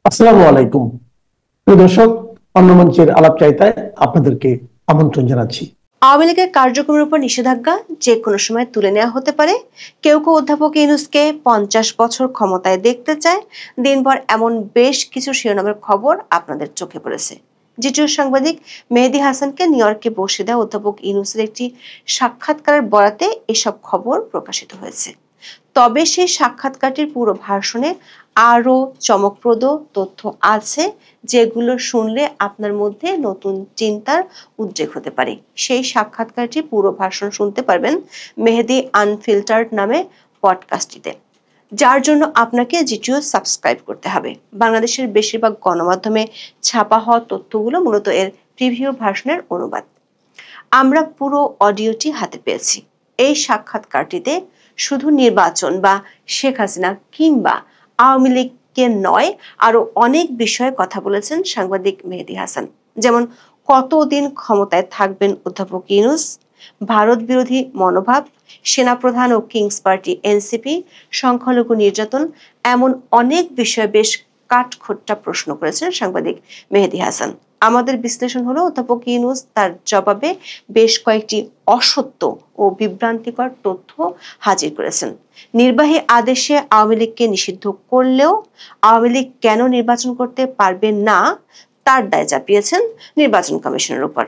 আসসালামু আলাইকুম। প্রিয় দর্শক, অন্য মঞ্চের আলাপচারিতায় আপনাদেরকে আমন্ত্রণ জানাচ্ছি। আওয়ামী লীগের কার্যক্রমের উপর নিষেধাজ্ঞা যে কোনো সময় তুলে নেওয়া হতে পারে। কেউ কেউ অধ্যাপক ইউনূসকে 50 বছর ক্ষমতায় দেখতে চায়। দিনভর এমন বেশ কিছু শিরোনামের খবর আপনাদের চোখে পড়েছে। জিটিও সাংবাদিক মেহেদী হাসানকে নিউ ইয়র্কে বসে দেওয়া অধ্যাপক ইউনূসের একটি সাক্ষাৎকারের বরাতে এসব খবর প্রকাশিত হয়েছে। তবে সেই সাক্ষাৎকারটির পুরো ভার্সনে আরও চমকপ্রদ তথ্য আছে, যেগুলো শুনলে আপনার মধ্যে নতুন চিন্তার উদ্রেক হতে পারে। সেই সাক্ষাৎকারটির পুরো ভার্সন শুনতে পারবেন মেহেদী আনফিল্টার্ড নামে পডকাস্টটিতে, যার জন্য আপনাকে জিটিও সাবস্ক্রাইব করতে হবে। বাংলাদেশের বেশিরভাগ গণমাধ্যমে ছাপা হওয়া তথ্যগুলো মূলত এর প্রিভিউ ভার্সনের অনুবাদ। আমরা পুরো অডিওটি হাতে পেয়েছি। এই সাক্ষাৎকারটিতে শুধু নির্বাচন বা শেখ হাসিনা কিংবা আওয়ামী লীগকে নয়, আরো অনেক বিষয়ে কথা বলেছেন সাংবাদিক মেহেদী হাসান। যেমন কতদিন ক্ষমতায় থাকবেন অধ্যাপক ইউনূস, ভারত বিরোধী মনোভাব, সেনাপ্রধান ও কিংস পার্টি এনসিপি, সংখ্যালঘু নির্যাতন, এমন অনেক বিষয়ে বেশ কাঠখোট্টা প্রশ্ন করেছেন সাংবাদিক মেহেদী হাসান। আমাদের বিশ্লেষণ হলো অধ্যাপক ইউনূস তার জবাবে বেশ কয়েকটি অসত্য ও বিভ্রান্তিকর তথ্য হাজির করেছেন। নির্বাহী আদেশে আওয়ামী লীগকে নিষিদ্ধ করলেও আওয়ামী লীগ কেন নির্বাচন করতে পারবে না তার দায় চাপিয়েছেন নির্বাচন কমিশনের উপর।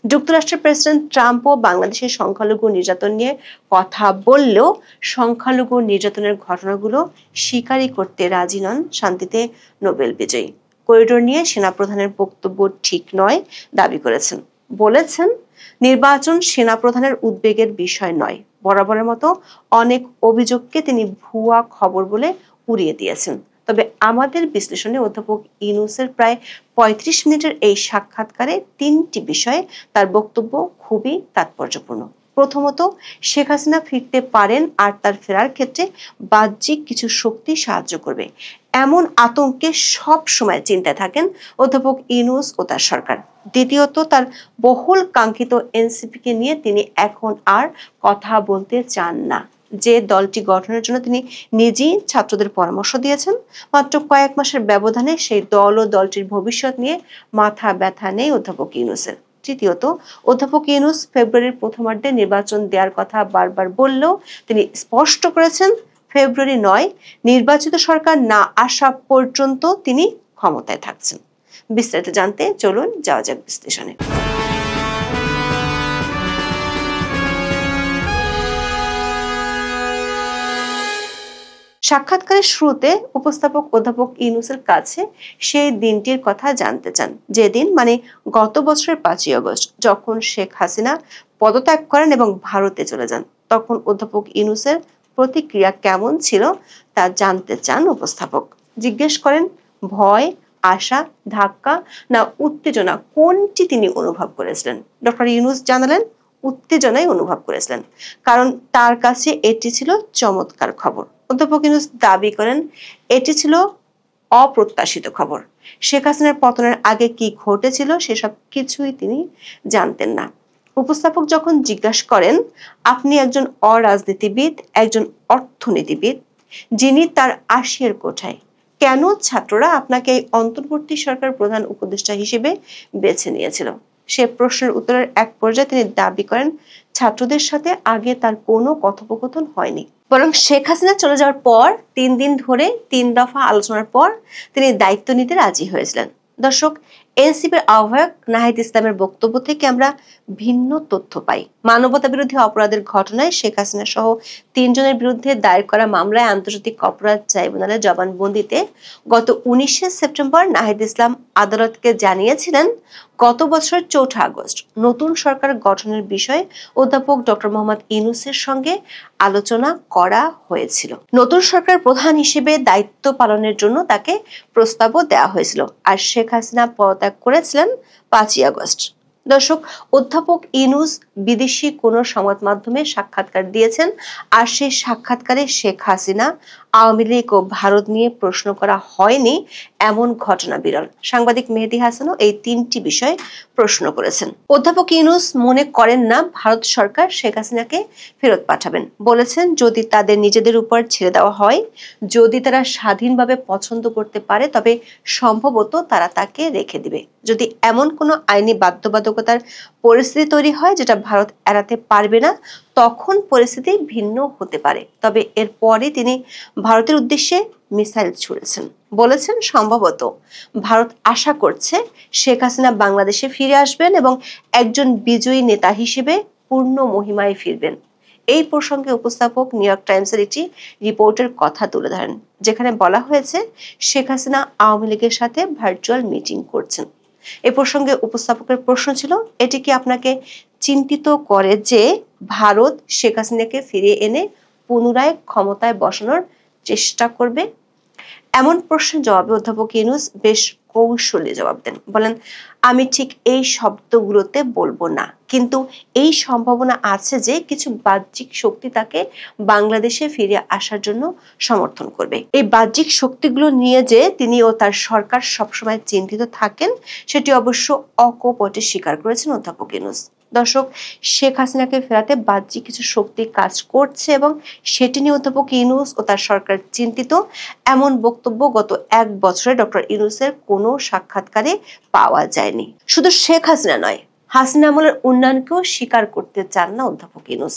যুক্তরাষ্ট্রের প্রেসিডেন্ট ট্রাম্পও বাংলাদেশের সংখ্যালঘু নির্যাতন নিয়ে কথা বললেও সংখ্যালঘু নির্যাতনের ঘটনাগুলো স্বীকারই করতে রাজি নন শান্তিতে নোবেল বিজয়ী। করিডোর নিয়ে সেনাপ্রধানের বক্তব্য ঠিক নয় দাবি করেছেন। বলেছেন, নির্বাচন সেনাপ্রধানের উদ্বেগের বিষয় নয়। বরাবরের মতো অনেক অভিযোগকে তিনি ভুয়া খবর বলে উড়িয়ে দিয়েছেন। তবে আমাদের বিশ্লেষণে অধ্যাপক ইউনূসের প্রায় 35 মিনিটের এই সাক্ষাৎকারে 3টি বিষয়ে তার বক্তব্য খুবই তাৎপর্যপূর্ণ। প্রথমত, শেখ হাসিনা ফিরতে পারেন আর তার ফেরার ক্ষেত্রে বাহ্যিক কিছু শক্তি সাহায্য করবে, এমন আতঙ্কে সব সময় চিন্তায় থাকেন অধ্যাপক ইউনূস ও তার সরকার। দ্বিতীয়ত, তার বহুল কাঙ্ক্ষিত এনসিপিকে নিয়ে তিনি এখন আর কথা বলতে চান না। যে দলটি গঠনের জন্য তিনি নিজেই ছাত্রদের পরামর্শ দিয়েছেন, মাত্র কয়েক মাসের ব্যবধানে সেই দল ও দলটির ভবিষ্যৎ নিয়ে মাথা ব্যথা নেই অধ্যাপক ইউনূসের। তৃতীয়ত, অধ্যাপক ইউনূস ফেব্রুয়ারির প্রথমার্ধে নির্বাচন দেওয়ার কথা বারবার বললেও তিনি স্পষ্ট করেছেন ফেব্রুয়ারি নয়, নির্বাচিত সরকার না আসা পর্যন্ত তিনি ক্ষমতায় থাকছেন। বিস্তারিত জানতে চলুন যাওয়া যাক বিশ্লেষণে। সাক্ষাৎকারের শুরুতে উপস্থাপক অধ্যাপক ইউনূসের কাছে সেই দিনটির কথা জানতে চান, যেদিন মানে গত বছরের 5ই আগস্ট, যখন শেখ হাসিনা পদত্যাগ করেন এবং ভারতে চলে যান। তখন অধ্যাপক ইউনূসের প্রতিক্রিয়া কেমন ছিল তা জানতে চান উপস্থাপক। জিজ্ঞেস করেন, ভয়, আশা, ধাক্কা না উত্তেজনা কোনটি তিনি অনুভব করেছিলেন। ডক্টর ইউনূস জানালেন উত্তেজনাই অনুভব করেছিলেন, কারণ তার কাছে এটি ছিল চমৎকার খবর। অধ্যাপক ইউনূস দাবি করেন এটি ছিল অপ্রত্যাশিত খবর। শেখ হাসিনার পতনের আগে কি ঘটেছিল সেসব কিছুই তিনি জানতেন না। উপস্থাপক যখন জিজ্ঞাসা করেন, আপনি একজন অরাজনীতিবিদ, একজন অর্থনীতিবিদ, যিনি তার 80-এর কোঠায়, কেন ছাত্ররা আপনাকে এই অন্তর্বর্তী সরকার প্রধান উপদেষ্টা হিসেবে বেছে নিয়েছিল? সে প্রশ্নের উত্তরের এক পর্যায়ে তিনি দাবি করেন ছাত্রদের সাথে আগে তার কোনো কথোপকথন হয়নি, বরং শেখ হাসিনা চলে যাওয়ার পর 3 দিন ধরে 3 দফা আলোচনার পর তিনি দায়িত্ব নিতে রাজি হয়েছিলেন। দর্শক, এনসিপির আহ্বায়ক নাহিদ ইসলামের বক্তব্য থেকে আমরা ভিন্ন তথ্য পাই। মানবতা বিরোধী অপরাধের ঘটনায় শেখ হাসিনা সহ 3 জনের বিরুদ্ধে দায়ের করা মামলায় আন্তর্জাতিক অপরাধ ট্রাইব্যুনালের জবানবন্দিতে গত 19শে সেপ্টেম্বর নাহিদ ইসলাম আদালতকে জানিয়েছিলেন, গত বছরের 4 আগস্ট নতুন সরকার গঠনের বিষয়ে অধ্যাপক ডক্টর মোহাম্মদ ইউনূসের সঙ্গে আলোচনা করা হয়েছিল। নতুন সরকার প্রধান হিসেবে দায়িত্ব পালনের জন্য তাকে প্রস্তাবও দেওয়া হয়েছিল, আর শেখ হাসিনা পদত্যাগ করেছিলেন 5ই আগস্ট। দর্শক, অধ্যাপক ইউনূস বিদেশি কোনো সংবাদ মাধ্যমে সাক্ষাৎকার দিয়েছেন, আর সেই সাক্ষাৎকারে শেখ হাসিনা, আওয়ামী লীগ ও ভারত নিয়ে প্রশ্ন করা হয়নি এমন ঘটনা বিরল। সাংবাদিক মেহেদী হাসানও এই তিনটি বিষয় প্রশ্ন করেছেন। অধ্যাপক ইউনূস মনে করেন না ভারত সরকার শেখ হাসিনাকে ফেরত পাঠাবেন। বলেছেন যদি তাদের নিজেদের উপর ছেড়ে দেওয়া হয়, যদি তারা স্বাধীনভাবে পছন্দ করতে পারে, তবে সম্ভবত তারা তাকে রেখে দিবে। যদি এমন কোনো আইনি বাধ্যবাধকতার পরিস্থিতি তৈরি হয় যেটা ভারত এড়াতে পারবে না, তখন পরিস্থিতি ভিন্ন হতে পারে। তবে এরপরে তিনি ভারতের উদ্দেশ্যে মিসাইল ছুড়েছেন। বলেছেন সম্ভবত ভারত আশা করছে শেখ হাসিনা বাংলাদেশে ফিরে আসবেন এবং একজন বিজয়ী নেতা হিসেবে পূর্ণ মহিমায় ফিরবেন। এই প্রসঙ্গে উপস্থাপক নিউ ইয়র্ক টাইমসের একটি রিপোর্টের কথা তুলে ধরেন, যেখানে বলা হয়েছে শেখ হাসিনা আওয়ামী লীগের সাথে ভার্চুয়াল মিটিং করছেন। এ প্রসঙ্গে উপস্থাপকের প্রশ্ন ছিল, এটি কি আপনাকে চিন্তিত করে যে ভারত শেখ হাসিনাকে ফিরিয়ে এনে পুনরায় ক্ষমতায় বসানোর চেষ্টা করবে? এমন প্রশ্নের জবাবে অধ্যাপক ইউনূস বেশ কৌশলী জবাব দেন। বলেন, আমি ঠিক এই শব্দগুলোতে বলবো না, কিন্তু এই সম্ভাবনা আছে যে কিছু বাহ্যিক শক্তি তাকে বাংলাদেশে ফিরে আসার জন্য সমর্থন করবে। এই বাহ্যিক শক্তিগুলো নিয়ে যে তিনি ও তার সরকার সবসময় চিন্তিত থাকেন, সেটি অবশ্য অকপটে স্বীকার করেছেন অধ্যাপক ইউনূস। দর্শক, শেখ হাসিনাকে ফেরাতে বাহ্যিক কিছু শক্তি কাজ করছে এবং সেটি নিয়ে অধ্যাপক ইউনূস ও তার সরকার চিন্তিত, এমন বক্তব্য গত এক বছরে ডক্টর ইউনূসের কোনো সাক্ষাৎকারে পাওয়া যায়নি। শুধু শেখ হাসিনা নয়, হাসিনা আমলের উন্নয়নকেও স্বীকার করতে চান না অধ্যাপক ইউনূস।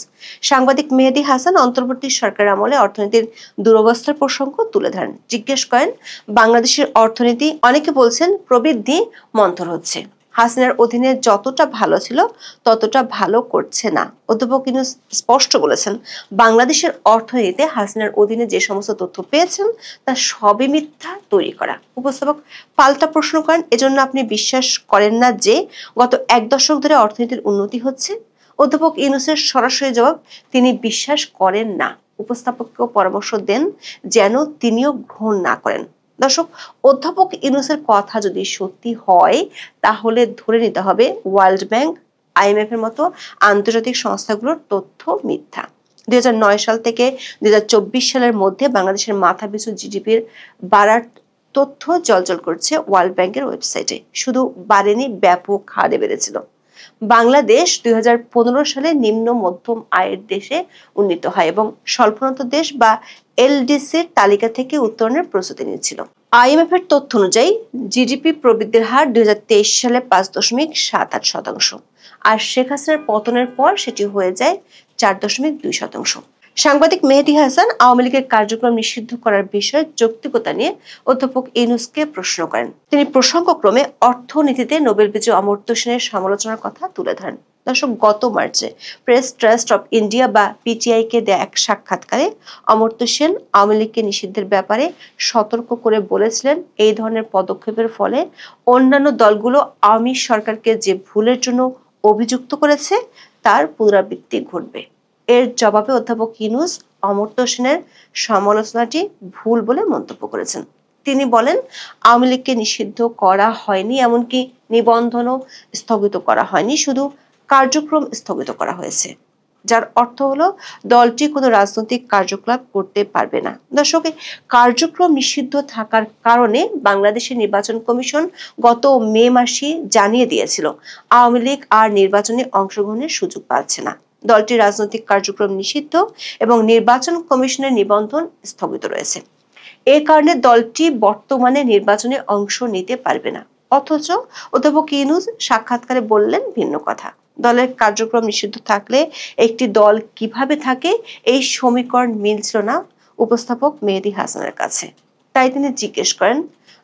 সাংবাদিক মেহেদী হাসান অন্তর্বর্তী সরকার আমলে অর্থনীতির দুরবস্থার প্রসঙ্গ তুলে ধরেন। জিজ্ঞেস করেন, বাংলাদেশের অর্থনীতি অনেকে বলছেন প্রবৃদ্ধি মন্থর হচ্ছে, হাসিনার অধীনে যতটা ভালো ছিল ততটা ভালো করছে না। অধ্যাপক ইউনূস স্পষ্ট বলেছেন, বাংলাদেশের অর্থনীতিতে হাসিনার অধীনে যে সমস্ত তথ্য পেয়েছেন তা সবই মিথ্যা, তৈরি করা। উপস্থাপক পাল্টা প্রশ্ন করেন, এজন্য আপনি বিশ্বাস করেন না যে গত এক দশক ধরে অর্থনীতির উন্নতি হচ্ছে? অধ্যাপক ইউনূসের সরাসরি জবাব, তিনি বিশ্বাস করেন না। উপস্থাপককেও পরামর্শ দেন যেন তিনিও গ্রহণ না করেন। দর্শক, অধ্যাপক ইউনূসের কথা যদি সত্যি হয়, তাহলে ধরে নিতে হবে ওয়ার্ল্ড ব্যাংক, IMF এর মতো আন্তর্জাতিক সংস্থাগুলোর তথ্য মিথ্যা। 2009 সাল থেকে 2024 সালের মধ্যে বাংলাদেশের মাথাপিছু জিডিপির বাড়ার তথ্য জলজল করছে ওয়ার্ল্ড ব্যাংকের ওয়েবসাইটে। শুধু বাড়েনি, ব্যাপক হারে বেড়েছিল। বাংলাদেশ 2015 সালে নিম্ন মধ্যম আয়ের দেশে উন্নীত হয় এবং স্বল্পোন্নত দেশ বা LDCর তালিকা থেকে উত্তরণের প্রস্তুতি নিচ্ছিল। IMF এর তথ্য অনুযায়ী জিডিপি প্রবৃদ্ধির হার 2023 সালে 5.78%, আর শেখ হাসিনার পতনের পর সেটি হয়ে যায় 4.2%। সাংবাদিক মেহেদী হাসান আওয়ামী লীগের কার্যক্রম নিষিদ্ধ করার বিষয়ে যৌক্তিকতা নিয়ে অধ্যাপক ইউনূসকে প্রশ্ন করেন। তিনি প্রসঙ্গক্রমে অর্থনীতিতে নোবেল বিজয়ী অমর্ত্য সেনের সমালোচনার কথা তুলে ধরেন। দর্শক, গত মার্চে প্রেস ট্রাস্ট অফ ইন্ডিয়া বা PTI কে দেয়া এক সাক্ষাৎকারে অমর্ত্য সেন আওয়ামী লীগকে নিষিদ্ধের ব্যাপারে সতর্ক করে বলেছিলেন, এই ধরনের পদক্ষেপের ফলে অন্যান্য দলগুলো আওয়ামী সরকারকে যে ভুলের জন্য অভিযুক্ত করেছে তার পুনরাবৃত্তি ঘটবে। এর জবাবে অধ্যাপক ইউনূস অমর্ত্য সেনের সমালোচনাটি ভুল বলে মন্তব্য করেছেন। তিনি বলেন, আওয়ামী লীগকে নিষিদ্ধ করা হয়নি, এমনকি নিবন্ধনও স্থগিত করা হয়নি, শুধু কার্যক্রম স্থগিত করা হয়েছে, যার অর্থ হলো দলটি কোনো রাজনৈতিক কার্যকলাপ করতে পারবে না। দর্শক, কার্যক্রম নিষিদ্ধ থাকার কারণে বাংলাদেশের নির্বাচন কমিশন গত মে মাসে জানিয়ে দিয়েছিল আওয়ামী লীগ আর নির্বাচনে অংশগ্রহণের সুযোগ পাচ্ছে না। দলটির রাজনৈতিক কার্যক্রম নিষিদ্ধ এবং নির্বাচন কমিশনের নিবন্ধন স্থগিত রয়েছে। এ কারণে দলটি বর্তমানে নির্বাচনে অংশ নিতে পারবে না। অথচ অধ্যাপক ইউনূস সাক্ষাৎকারে বললেন ভিন্ন কথা। দলের কার্যক্রম নিষিদ্ধ থাকলে একটি দল কিভাবে থাকে, এই সমীকরণ মিলছিল না উপস্থাপক মেহেদী হাসানের কাছে। তাই তিনি জিজ্ঞেস করেন,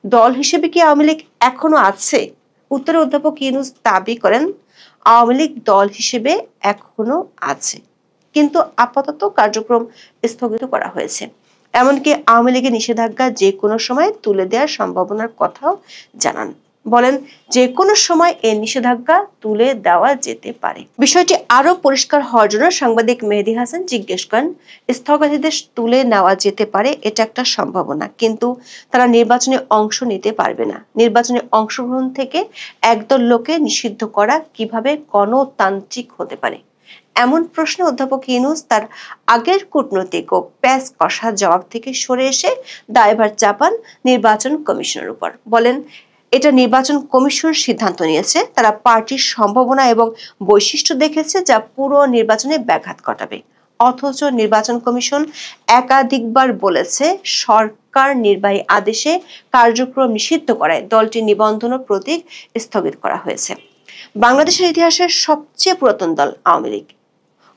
দল হিসেবে কি আওয়ামী লীগ এখনো আছে? উত্তরে অধ্যাপক ইউনূস দাবি করেন, আওয়ামী লীগ দল হিসেবে এখনো আছে, কিন্তু আপাতত কার্যক্রম স্থগিত করা হয়েছে। এমনকি আওয়ামী লীগের নিষেধাজ্ঞা যে কোনো সময় তুলে দেওয়ার সম্ভাবনার কথাও জানান। বলেন, যে কোনো সময় এই নিষেধাজ্ঞা তুলে দেওয়া যেতে পারে। বিষয়টি আরো পরিষ্কার হওয়ার জন্য সাংবাদিক মেহেদী হাসান জিজ্ঞেস করেন, স্থগিতাদেশ তুলে নেওয়া যেতে পারে, এটা একটা সম্ভাবনা, কিন্তু তারা নির্বাচনে অংশ নিতে পারবে না। নির্বাচনে অংশগ্রহণ থেকে একদল লোকে নিষিদ্ধ করা কিভাবে গণতান্ত্রিক হতে পারে? এমন প্রশ্নে অধ্যাপক ইউনূস তার আগের কূটনৈতিক ও প্যাঁচ কষা জবাব থেকে সরে এসে দায়ভার চাপান নির্বাচন কমিশনের উপর। বলেন, এটা নির্বাচন কমিশন সিদ্ধান্ত নিয়েছে। তারা পার্টির সম্ভাবনা এবং বৈশিষ্ট্য দেখেছে যা পুরো নির্বাচনে ব্যাঘাত ঘটাবে। অথচ নির্বাচন কমিশন একাধিকবার বলেছে সরকার নির্বাহী আদেশে কার্যক্রম নিষিদ্ধ করায় দলটির নিবন্ধন ও প্রতীক স্থগিত করা হয়েছে। বাংলাদেশের ইতিহাসের সবচেয়ে পুরাতন দল আওয়ামী লীগ।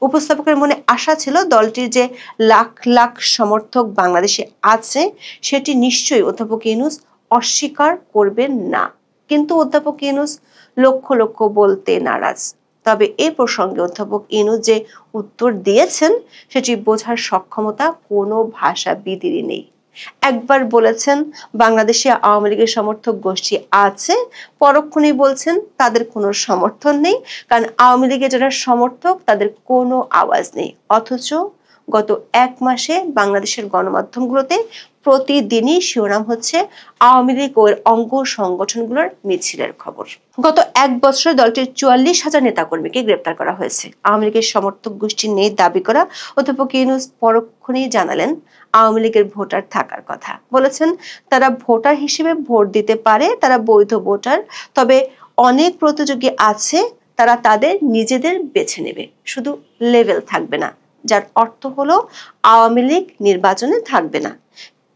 উপস্থাপকের মনে আশা ছিল দলটির যে লাখ লাখ সমর্থক বাংলাদেশে আছে সেটি নিশ্চয়ই অধ্যাপক ইউনূস অস্বীকার করবেন না। কিন্তু অধ্যাপক ইউনূস লক্ষ লক্ষ বলতে নারাজ। তবে এ প্রসঙ্গে অধ্যাপক ইউনূস যে উত্তর দিয়েছেন সেটি বোঝার সক্ষমতা কোনো ভাষাবিদেরই নেই। একবার বলেছেন বাংলাদেশে আওয়ামী লীগের সমর্থক গোষ্ঠী আছে, পরক্ষণেই বলছেন তাদের কোনো সমর্থন নেই, কারণ আওয়ামী লীগের যারা সমর্থক তাদের কোনো আওয়াজ নেই। অথচ গত এক মাসে বাংলাদেশের গণমাধ্যমগুলোতে প্রতিদিনই শিরোনাম হচ্ছে আওয়ামী লীগ ও এর অঙ্গ সংগঠনগুলোর মিছিলের খবর। গত এক বছরে দলটির 44,000 নেতাকর্মীকে গ্রেপ্তার করা হয়েছে। আওয়ামী লীগের সমর্থক গোষ্ঠী নেই দাবি করা অধ্যাপক ইউনূস পরক্ষণেই জানালেন আওয়ামী লীগের ভোটার থাকার কথা। বলেছেন তারা ভোটার হিসেবে ভোট দিতে পারে, তারা বৈধ ভোটার, তবে অনেক প্রতিযোগী আছে, তারা তাদের নিজেদের বেছে নেবে, শুধু লেভেল থাকবে না, যার অর্থ হলো আওয়ামী লীগ নির্বাচনে থাকবে না।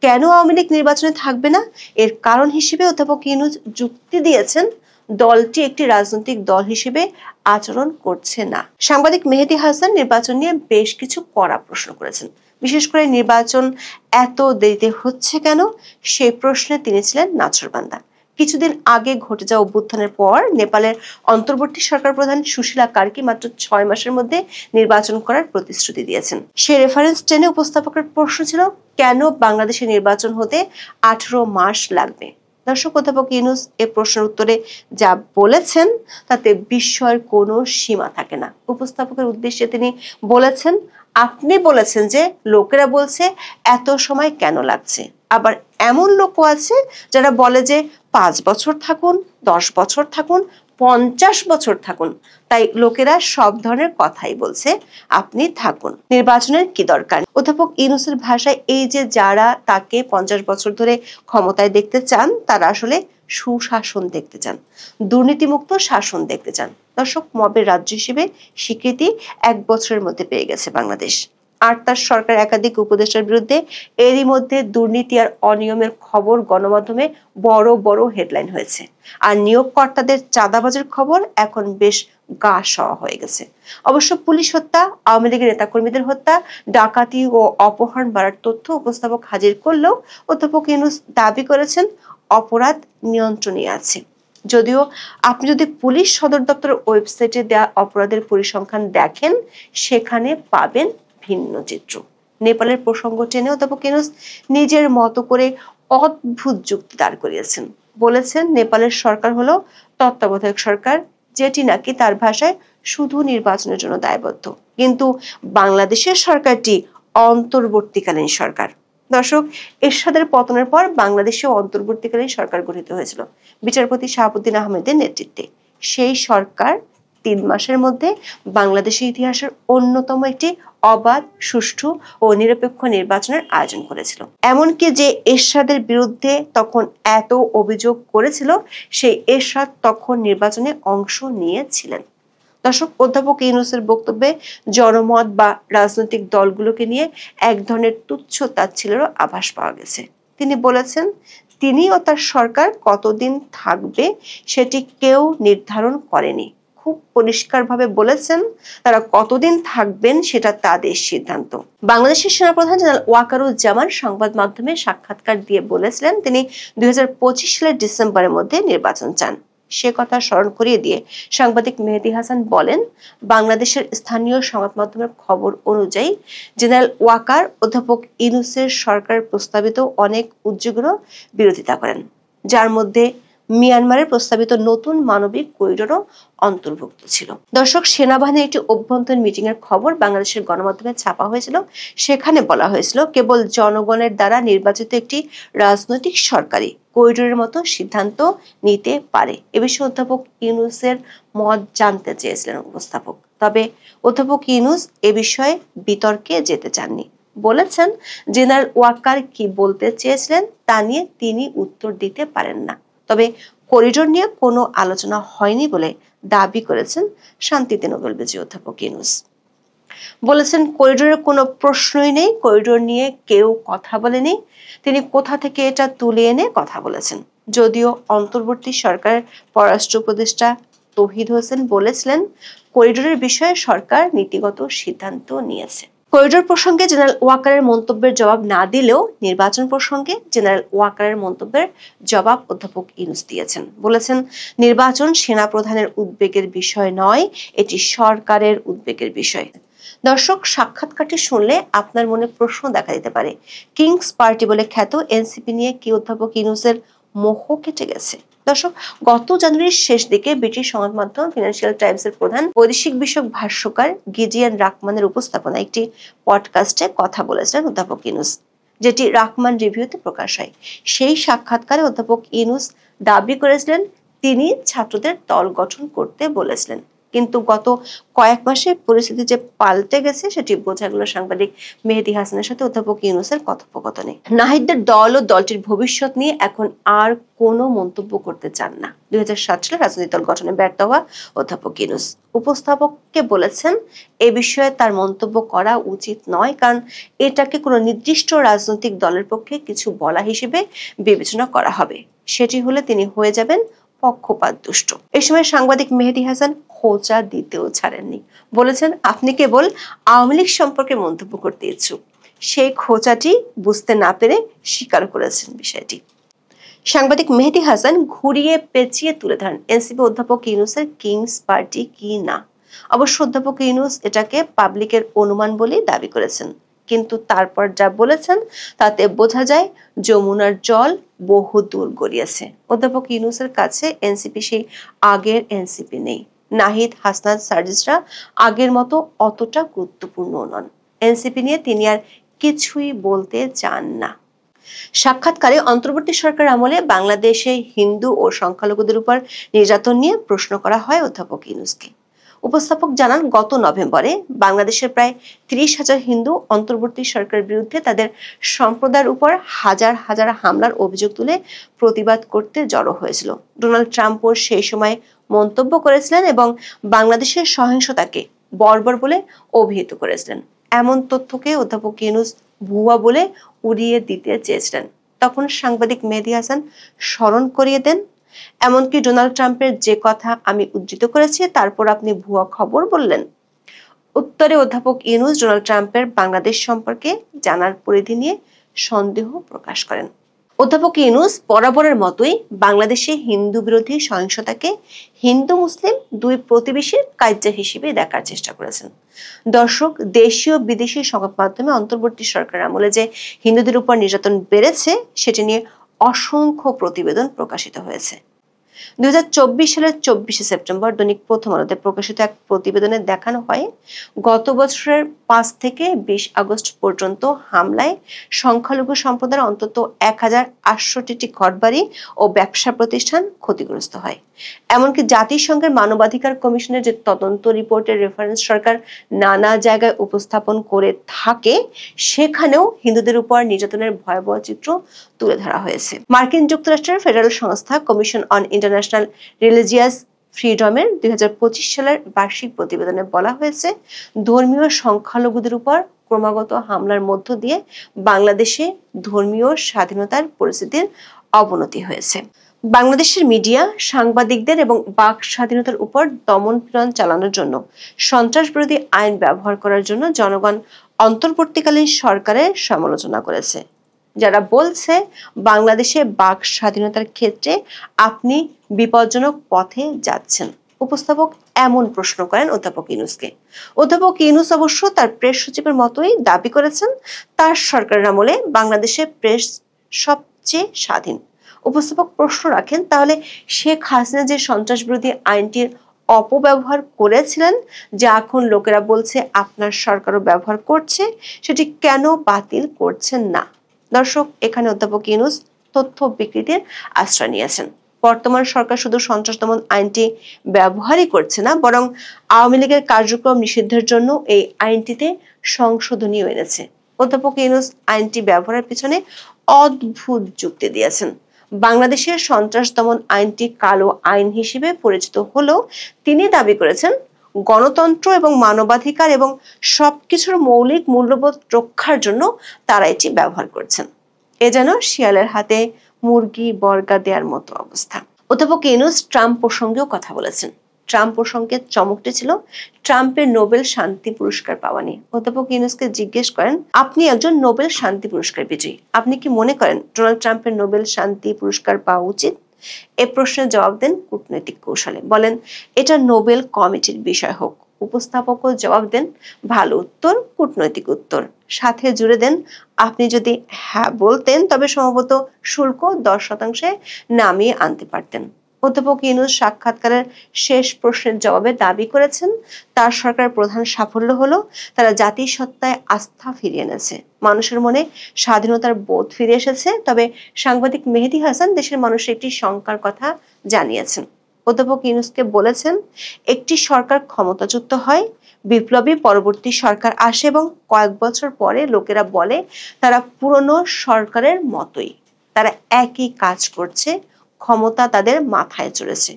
কেন আওয়ামী লীগ নির্বাচনে থাকবে না এর কারণ হিসেবে অধ্যাপক ইউনূস যুক্তি দিয়েছেন দলটি একটি রাজনৈতিক দল হিসেবে আচরণ করছে না। সাংবাদিক মেহেদী হাসান নির্বাচন নিয়ে বেশ কিছু কড়া প্রশ্ন করেছেন। বিশেষ করে নির্বাচন এত দেরিতে হচ্ছে কেন সেই প্রশ্নে তিনি ছিলেন নাছোড়বান্দা। কিছুদিন আগে ঘটে যাওয়া অভ্যুত্থানের পর নেপালের অন্তর্বর্তী সরকার প্রধান সুশীলা কার্কি মাত্র 6 মাসের মধ্যে নির্বাচন করার প্রতিশ্রুতি দিয়েছেন। সে রেফারেন্স টেনে উপস্থাপকের প্রশ্ন ছিল কেন বাংলাদেশে নির্বাচন হতে 18 মাস লাগবে। দর্শক, অধ্যাপক ইউনূস এ প্রশ্নের উত্তরে যা বলেছেন তাতে বিস্ময়ের কোনো সীমা থাকে না। উপস্থাপকের উদ্দেশ্যে তিনি বলেছেন, আপনি বলেছেন যে লোকেরা বলছে এত সময় কেন লাগছে, আবার এমন লোকও আছে যারা বলে যে 5 বছর থাকুন, 10 বছর থাকুন, 50 বছর থাকুন, তাই লোকেরা সব ধরনের কথাই বলছে, আপনি থাকুন, নির্বাচনের কি দরকার। অধ্যাপক ইউনূসের ভাষায় এই যে যারা তাকে 50 বছর ধরে ক্ষমতায় দেখতে চান তারা আসলে সুশাসন দেখতে চান, দুর্নীতিমুক্ত শাসন দেখতে চান। দর্শক, মবের রাজ্য হিসেবে স্বীকৃতি 1 বছরের মধ্যে পেয়ে গেছে বাংলাদেশ। আর তার সরকার একাধিক উপদেষ্টার বিরুদ্ধে এরই মধ্যে দুর্নীতি আর অনিয়মের খবর গণমাধ্যমে বড় বড় হেডলাইন হয়েছে। আর নিয়োগকর্তাদের চাঁদাবাজের খবর এখন বেশ গা সওয়া হয়ে গেছে। অবশ্য পুলিশ হত্যা, আওয়ামী লীগের নেতাকর্মীদের হত্যা, ডাকাতি ও অপহরণ বাড়ার তথ্য উপস্থাপক হাজির করলেও অধ্যাপক ইউনূস দাবি করেছেন অপরাধ নিয়ন্ত্রণে আছে। যদিও আপনি যদি পুলিশ সদর দপ্তরের ওয়েবসাইটে দেওয়া অপরাধের পরিসংখ্যান দেখেন সেখানে পাবেন ভিন্ন চিত্র। নেপালের প্রসঙ্গ টেনে অধ্যাপক ইউনূস নিজের মতো করে অদ্ভুত যুক্তি দাঁড় করিয়েছেন। বলেছেন নেপালের সরকার হলো তত্ত্বাবধায়ক সরকার, যেটি নাকি তার ভাষায় শুধু নির্বাচনের জন্য দায়বদ্ধ, কিন্তু বাংলাদেশের সরকারটি অন্তর্বর্তীকালীন সরকার। দর্শক, এরশাদের পতনের পর বাংলাদেশেও অন্তর্বর্তীকালীন সরকার গঠিত হয়েছিল বিচারপতি শাহাবুদ্দিন আহমেদের নেতৃত্বে। সেই সরকার 3 মাসের মধ্যে বাংলাদেশের ইতিহাসের অন্যতম একটি অবাধ, সুষ্ঠু ও নিরপেক্ষ নির্বাচনের আয়োজন করেছিল। এমনকি যে এরশাদের বিরুদ্ধে তখন এত অভিযোগ করেছিল সেই এরশাদ তখন নির্বাচনে অংশ নিয়েছিলেন। দর্শক, অধ্যাপক ইউনূসের বক্তব্যে জনমত বা রাজনৈতিক দলগুলোকে নিয়ে এক ধরনের তুচ্ছ তাচ্ছিল্যেরও আভাস পাওয়া গেছে। তিনি বলেছেন তিনি ও তার সরকার কতদিন থাকবে সেটি কেউ নির্ধারণ করেনি। খুব পরিষ্কারভাবে বলেছেন তারা কতদিন থাকবেন সেটা তাদের সিদ্ধান্ত। বাংলাদেশের সেনাপ্রধান জেনারেল ওয়াকারুজ্জামান সংবাদ মাধ্যমে সাক্ষাৎকার দিয়ে বলেছিলেন তিনি 2025 সালের ডিসেম্বরের মধ্যে নির্বাচন চান। সে কথা স্মরণ করিয়ে দিয়ে সাংবাদিক মেহেদী হাসান বলেন, বাংলাদেশের স্থানীয় সংবাদ মাধ্যমের খবর অনুযায়ী জেনারেল ওয়াকার অধ্যাপক ইউনূসের সরকার প্রস্তাবিত অনেক উদ্যোগেরও বিরোধিতা করেন, যার মধ্যে মিয়ানমারের প্রস্তাবিত নতুন মানবিক করিডোরও অন্তর্ভুক্ত ছিল। দর্শক, সেনাবাহিনীর একটি অভ্যন্তরীণ মিটিং এর খবর বাংলাদেশের গণমাধ্যমে ছাপা হয়েছিল। সেখানে বলা হয়েছিল কেবল জনগণের দ্বারা নির্বাচিত একটি রাজনৈতিক সরকারই করিডোরের মতো সিদ্ধান্ত নিতে পারে। এ বিষয়ে অধ্যাপক ইউনূসের মত জানতে চেয়েছিলেন উপস্থাপক। তবে অধ্যাপক ইউনূস এ বিষয়ে বিতর্কে যেতে চাননি। বলেছেন জেনারেল ওয়াকার কি বলতে চেয়েছিলেন তা নিয়ে তিনি উত্তর দিতে পারেন না। তবে করিডোর নিয়ে কোনো আলোচনা হয়নি বলে দাবি করেছেন শান্তিতে নোবেল বিজয়ী অধ্যাপক ইউনূস। বলেছেন করিডোরের কোনো প্রশ্নই নেই, করিডোর নিয়ে কেউ কথা বলেনি, তিনি কোথা থেকে এটা তুলে এনে কথা বলেছেন। যদিও অন্তর্বর্তী সরকারের পররাষ্ট্র উপদেষ্টা তৌহিদ হোসেন বলেছিলেন করিডোরের বিষয়ে সরকার নীতিগত সিদ্ধান্ত নিয়েছে। করিডোর প্রসঙ্গে জেনারেল ওয়াকারের মন্তব্যের জবাব না দিলেও নির্বাচন প্রসঙ্গে জেনারেল ওয়াকারের মন্তব্যের জবাব অধ্যাপক ইউনূস দিয়েছেন। বলেছেন নির্বাচন সেনাপ্রধানের উদ্বেগের বিষয় নয়, এটি সরকারের উদ্বেগের বিষয়। দর্শক, সাক্ষাৎকারটি শুনলে আপনার মনে প্রশ্ন দেখা দিতে পারে, কিংস পার্টি বলে খ্যাত এনসিপি নিয়ে কি অধ্যাপক ইউনূসের মোহ কেটে গেছে? দর্শক, গত জানুয়ারির শেষ দিকে ব্রিটিশ সংবাদ মাধ্যম ফিনান্সিয়াল টাইমসের প্রধান বৈদেশিক বিষয়ক ভাষ্যকার গিডিয়ান রাকমানের উপস্থাপনায় একটি পডকাস্টে কথা বলেছিলেন অধ্যাপক ইউনূস, যেটি রাকমান রিভিউতে প্রকাশ হয়। সেই সাক্ষাৎকারে অধ্যাপক ইউনূস দাবি করেছিলেন তিনি ছাত্রদের দল গঠন করতে বলেছিলেন, কিন্তু গত কয়েক মাসে পরিস্থিতি যে পাল্টে গেছে সেটি বোঝা গেল সাংবাদিক মেহেদী হাসানের সাথে অধ্যাপক ইউনূসের কথোপকথনে। নাহিদদের দল ও দলটির ভবিষ্যৎ নিয়ে এখন আর কোনো মন্তব্য করতে চান না। 2007 সালে রাজনৈতিক দল গঠনে ব্যর্থ হওয়া অধ্যাপক ইউনূস উপস্থাপককে বলেছেন এ বিষয়ে তার মন্তব্য করা উচিত নয়, কারণ এটাকে কোনো নির্দিষ্ট রাজনৈতিক দলের পক্ষে কিছু বলা হিসেবে বিবেচনা করা হবে, সেটি হলে তিনি হয়ে যাবেন পক্ষপাত দুষ্ট। এই সময় সাংবাদিক মেহেদী হাসান খোঁচা দিতেও ছাড়েননি। বলেছেন আপনি কেবল আওয়ামী লীগ সম্পর্কে মন্তব্য করতে ইচ্ছুক। সেই খোঁচাটি বুঝতে না পেরে স্বীকার করেছেন বিষয়টি। সাংবাদিক মেহেদী হাসান ঘুরিয়ে পেঁচিয়ে তুলে ধরেন এনসিপি অধ্যাপক ইউনূসের কিংস পার্টি কি না। অবশ্য অধ্যাপক ইউনূস এটাকে পাবলিকের অনুমান বলেই দাবি করেছেন, কিন্তু তারপর যা বলেছেন তাতে বোঝা যায় যমুনার জল বহু দূর গড়িয়েছে। অধ্যাপক ইউনূসের কাছে এনসিপি সেই আগের এনসিপি নেই। নাহিদ, হাসনাত, সার্জিসরা আগের মতো অতটা গুরুত্বপূর্ণ নন। এনসিপি নিয়ে তিনি আর কিছুই বলতে চান না। সাক্ষাৎকারে অন্তর্বর্তী সরকার আমলে বাংলাদেশে হিন্দু ও সংখ্যালঘুদের উপর নির্যাতন নিয়ে প্রশ্ন করা হয় অধ্যাপক ইউনূসকে। উপস্থাপক জানান গত নভেম্বরে বাংলাদেশের প্রায় 30,000 হিন্দু অন্তর্বর্তী সরকারের বিরুদ্ধে তাদের সম্প্রদায়ের উপর হাজার হাজার হামলার অভিযোগ তুলে প্রতিবাদ করতে জড়ো হয়েছিল। ডোনাল্ড ট্রাম্পও সেই সময় মন্তব্য করেছিলেন এবং বাংলাদেশের সহিংসতাকে বর্বর বলে অভিহিত করেছিলেন। এমন তথ্যকে অধ্যাপক ইউনূস ভুয়া বলে উড়িয়ে দিতে চেয়েছিলেন। তখন সাংবাদিক মেহেদী হাসান স্মরণ করিয়ে দেন, এমনকি ডোনাল্ড ট্রাম্পের যে কথা আমি উদ্ধৃত করেছি তারপর আপনি ভুয়া খবর বললেন। উত্তরে অধ্যাপক ইউনূস ডোনাল্ড ট্রাম্পের বাংলাদেশ সম্পর্কে জানার পরিধি নিয়ে সন্দেহ প্রকাশ করেন। অধ্যাপক ইউনূস বরাবরের মতোই বাংলাদেশে হিন্দু বিরোধী সহিংসতাকে হিন্দু মুসলিম দুই প্রতিবেশীর কার্য হিসেবে দেখার চেষ্টা করেছেন। দর্শক, দেশীয় বিদেশি সংবাদ মাধ্যমে অন্তর্বর্তী সরকার আমলে যে হিন্দুদের উপর নির্যাতন বেড়েছে সেটি নিয়ে অসংখ্য প্রতিবেদন প্রকাশিত হয়েছে। 2024 সালের 24শে সেপ্টেম্বর দৈনিক প্রথম আলোতে প্রকাশিত এক প্রতিবেদনে দেখানো হয় গত বছরের 5 থেকে 20 আগস্ট পর্যন্ত হামলায় সংখ্যালঘু সম্প্রদায়ের অন্তত 1068টি ঘরবাড়ি ও ব্যবসা প্রতিষ্ঠান ক্ষতিগ্রস্ত হয়। এমনকি জাতিসংঘের মানবাধিকার কমিশনের যে তদন্ত রিপোর্টের রেফারেন্স সরকার নানা জায়গায় উপস্থাপন করে থাকে সেখানেও হিন্দুদের উপর নির্যাতনের ভয়াবহ চিত্র তুলে ধরা হয়েছে। মার্কিন যুক্তরাষ্ট্রের ফেডারেল সংস্থা কমিশন অন ইন্টারন্যাশনাল রিলিজিয়াস ফ্রিডমের 2025 সালের বার্ষিক প্রতিবেদনে বলা হয়েছে ধর্মীয় সংখ্যালঘুদের উপর ক্রমাগত হামলার মধ্য দিয়ে বাংলাদেশে ধর্মীয় স্বাধীনতার পরিস্থিতির অবনতি হয়েছে। বাংলাদেশের মিডিয়া, সাংবাদিকদের এবং বাক স্বাধীনতার উপর দমন-পীড়ন চালানোর জন্য সন্ত্রাস বিরোধী আইন ব্যবহার করার জন্য জনগণ অন্তর্বর্তীকালীন সরকারের সমালোচনা করেছে, যারা বলছে বাংলাদেশে বাক স্বাধীনতার ক্ষেত্রে আপনি বিপজ্জনক পথে যাচ্ছেন। উপস্থাপক এমন প্রশ্ন করেন অধ্যাপক ইউনূসকে। অধ্যাপক ইউনূস অবশ্য তার প্রেস সচিবের মতোই দাবি করেছেন তার সরকারের আমলে বাংলাদেশে প্রেস সবচেয়ে স্বাধীন। উপস্থাপক প্রশ্ন রাখেন, তাহলে শেখ হাসিনা যে সন্ত্রাস বিরোধী আইনটির অপব্যবহার করেছিলেন, যা এখন লোকেরা বলছে আপনার সরকারও ব্যবহার করছে, সেটি কেন বাতিল করছেন না? দর্শক, এখানে অধ্যাপক ইউনূস তথ্য বিকৃতির আশ্রয় নিয়েছেন। বর্তমান সরকার শুধু সন্ত্রাস দমন আইনটি ব্যবহারই করছে না, বরং আওয়ামী লীগের কার্যক্রম নিষিদ্ধের জন্য এই আইনটিতে সংশোধনীও এনেছে। অধ্যাপক ইউনূস আইনটি ব্যবহারের পিছনে অদ্ভুত যুক্তি দিয়েছেন। বাংলাদেশের সন্ত্রাস দমন আইনটি কালো আইন হিসেবে পরিচিত হলেও তিনি দাবি করেছেন গণতন্ত্র এবং মানবাধিকার এবং সবকিছুর মৌলিক মূল্যবোধ রক্ষার জন্য তারা এটি ব্যবহার করছেন। এ যেন শিয়ালের হাতে মুরগি বর্গা দেওয়ার মতো অবস্থা। অধ্যাপক ইউনূস ট্রাম্প প্রসঙ্গেও কথা বলেছেন। ট্রাম্প প্রসঙ্গে চমকটি ছিল ট্রাম্পের নোবেল শান্তি পুরস্কার পাওয়া নিয়ে। অধ্যাপক ইউনূসকে জিজ্ঞেস করেন, আপনি একজন নোবেল শান্তি পুরস্কার বিজয়ী, আপনি কি মনে করেন ডোনাল্ড ট্রাম্পের নোবেল শান্তি পুরস্কার পাওয়া উচিত? এ প্রশ্নের জবাব দেন কূটনৈতিক কৌশলে, বলেন এটা নোবেল কমিটির বিষয় হোক। উপস্থাপকও জবাব দেন ভালো উত্তর, কূটনৈতিক উত্তর, সাথে জুড়ে দেন আপনি যদি হ্যাঁ বলতেন তবে সম্ভবত শুল্ক 10% নামিয়ে আনতে পারতেন। অধ্যাপক ইউনূস সাক্ষাৎকারের শেষ প্রশ্নের জবাবে দাবি করেছেন তার সরকারের প্রধান সাফল্য হলো তারা জাতিসত্তায় আস্থা ফিরিয়ে এনেছে, মানুষের মনে স্বাধীনতার বোধ ফিরে এসেছে। তবে সাংবাদিক মেহেদী হাসান দেশের মানুষের একটি শঙ্কার কথা জানিয়েছেন। অধ্যাপক ইউনূসকে বলেছেন, একটি সরকার ক্ষমতাচ্যুত হয়, বিপ্লবী পরবর্তী সরকার আসে এবং কয়েক বছর পরে লোকেরা বলে তারা পুরনো সরকারের মতোই, তারা একই কাজ করছে, ক্ষমতা তাদের মাথায় চড়েছে।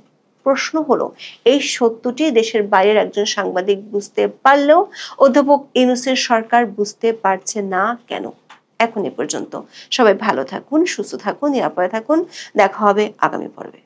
প্রশ্ন হলো, এই সত্যটি দেশের বাইরের একজন সাংবাদিক বুঝতে পারলেও অধ্যাপক ইউনূসের সরকার বুঝতে পারছে না কেন? এখন এ পর্যন্ত। সবাই ভালো থাকুন, সুস্থ থাকুন, নিরাপদে থাকুন। দেখা হবে আগামী পর্বে।